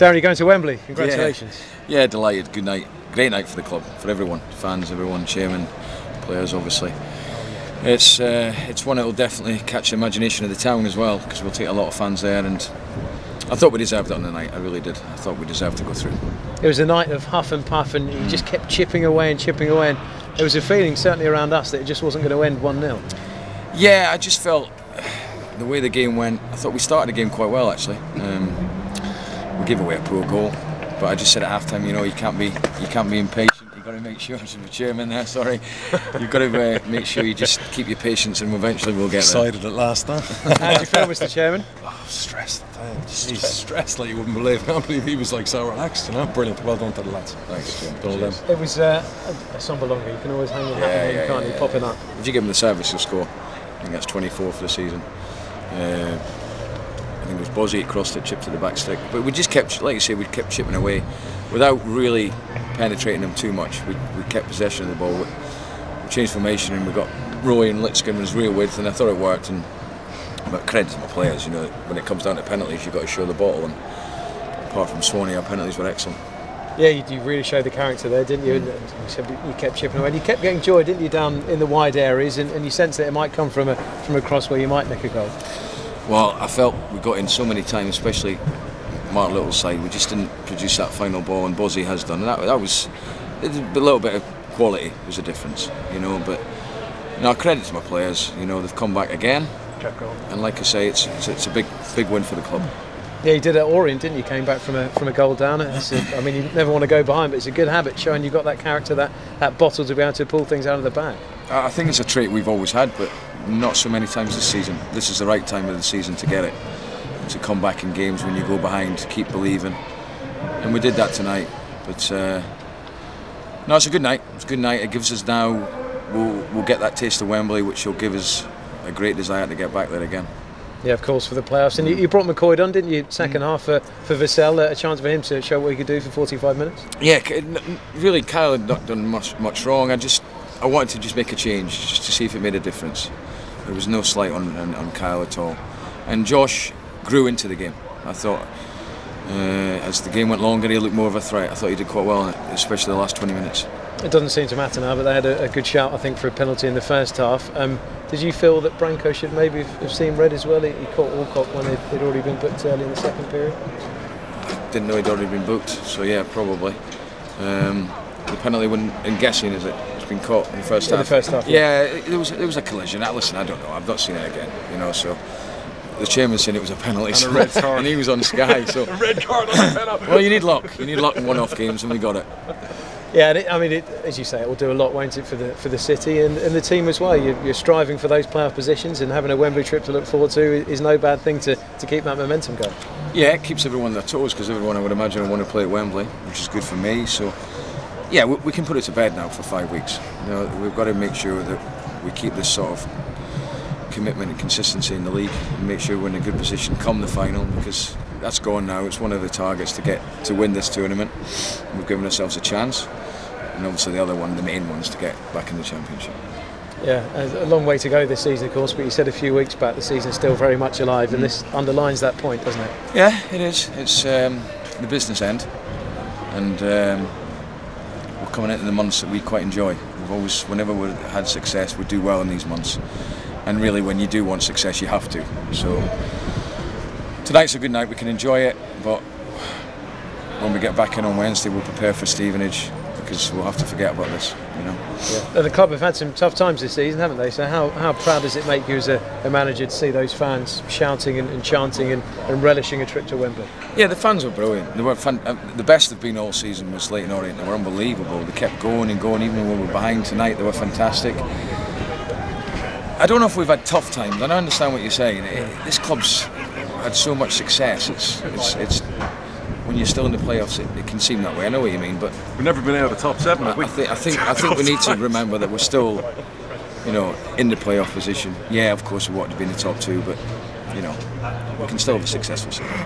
Darren, you're going to Wembley. Congratulations. Yeah, delighted. Good night. Great night for the club, for everyone, fans, everyone, chairman, players, obviously. It's one that will definitely catch the imagination of the town as well, because we'll take a lot of fans there, and I thought we deserved it on the night. I really did. I thought we deserved to go through. It was a night of huff and puff, and you just kept chipping away and chipping away. And there was a feeling, certainly around us, that it just wasn't going to end 1-0. Yeah, I just felt the way the game went. I thought we started the game quite well, actually. We gave away a poor goal, but I just said at half-time, you know, you can't be impatient. You've got to make sure, as the chairman there, sorry, you've got to make sure you just keep your patience, and eventually we'll get there. Decided at last, huh? How do you feel, Mr. Chairman? Oh, stressed. He's stressed like you wouldn't believe. I can't believe he was like so relaxed. You know, brilliant. Well done to the lads. Thanks, Jim. It was a sombre longer. You can always hang your hat on, can't you? Popping up. If you give him the service, he'll score. I think that's 24 for the season. I think it was Bozzy crossed it, chipped to the back stick. But we just kept, like you say, we kept chipping away without really penetrating them too much. We kept possession of the ball. We changed formation, and we got Roy and Litskin was real width, and I thought it worked. But credit to my players, you know, when it comes down to penalties, you've got to show the bottle. And apart from Swanee, our penalties were excellent. Yeah, you really showed the character there, didn't you? And you kept chipping away. And you kept getting joy, didn't you, down in the wide areas, and you sensed that it might come from a cross where you might nick a goal. Well, I felt we got in so many times, especially Mark Little's side. We just didn't produce that final ball, and Bozzy has done. And that was a little bit of quality was a difference, you know. But credit to my players. You know, they've come back again, and like I say, it's a big win for the club. Yeah, you did it at Orient, didn't you? Came back from a goal down. I mean, you never want to go behind, but it's a good habit, showing you've got that character, that bottle to be able to pull things out of the bag. I think it's a trait we've always had, but not so many times this season. This is the right time of the season to get it, to come back in games when you go behind, keep believing, and we did that tonight. But no, it's a good night. It's a good night. It gives us now. We'll get that taste of Wembley, which will give us a great desire to get back there again. Yeah, of course, for the playoffs. And you brought McCoy on, didn't you? Second half for Vassell, a chance for him to show what he could do for 45 minutes. Yeah, really, Kyle had not done much wrong. I wanted to just make a change, just to see if it made a difference. There was no slight on Kyle at all. And Josh grew into the game. I thought, as the game went longer, he looked more of a threat. I thought he did quite well, especially the last 20 minutes. It doesn't seem to matter now, but they had a good shout, I think, for a penalty in the first half. Did you feel that Branko should maybe have seen red as well? He caught Walcott when he'd already been booked early in the second period. Didn't know he'd already been booked, so yeah, probably. The penalty, in guessing, is it? It's been caught in the first half. In the first half. Yeah, there was a collision. Listen, I don't know. I've not seen it again. You know, so the chairman said it was a penalty, and a red card, and he was on Sky. So a red card on the penalty. Well, you need luck. You need luck in one-off games, and we got it. Yeah, as you say, it will do a lot, won't it, for the city and the team as well. You're striving for those playoff positions, and having a Wembley trip to look forward to is no bad thing to keep that momentum going. Yeah, it keeps everyone on their toes, because everyone, I would imagine, will want to play at Wembley, which is good for me. So, yeah, we can put it to bed now for 5 weeks. You know, we've got to make sure that we keep this sort of commitment and consistency in the league, and make sure we're in a good position come the final, because that's gone now. It's one of the targets to win this tournament. We've given ourselves a chance. And obviously the other one, the main one, is to get back in the Championship. Yeah, a long way to go this season, of course, but you said a few weeks back the season's still very much alive, and this underlines that point, doesn't it? Yeah, it is. It's the business end, and we're coming into the months that we quite enjoy. Whenever we've had success, we do well in these months, and really when you do want success, you have to. So tonight's a good night, we can enjoy it, but when we get back in on Wednesday, we'll prepare for Stevenage, because we'll have to forget about this, you know. Yeah. And the club have had some tough times this season, haven't they? So how proud does it make you as a manager to see those fans shouting and chanting and relishing a trip to Wembley? Yeah, the fans were brilliant. They were the best they've been all season was Leyton Orient. They were unbelievable. They kept going and going, even when we were behind tonight. They were fantastic. I don't know if we've had tough times. I don't understand what you're saying. This club's had so much success. It's when you're still in the playoffs, it can seem that way. I know what you mean, but we've never been out of the top 7. Have we? I think we need to remember that we're still, you know, in the playoff position. Yeah, of course we want to be in the top 2, but you know, we can still have a successful season.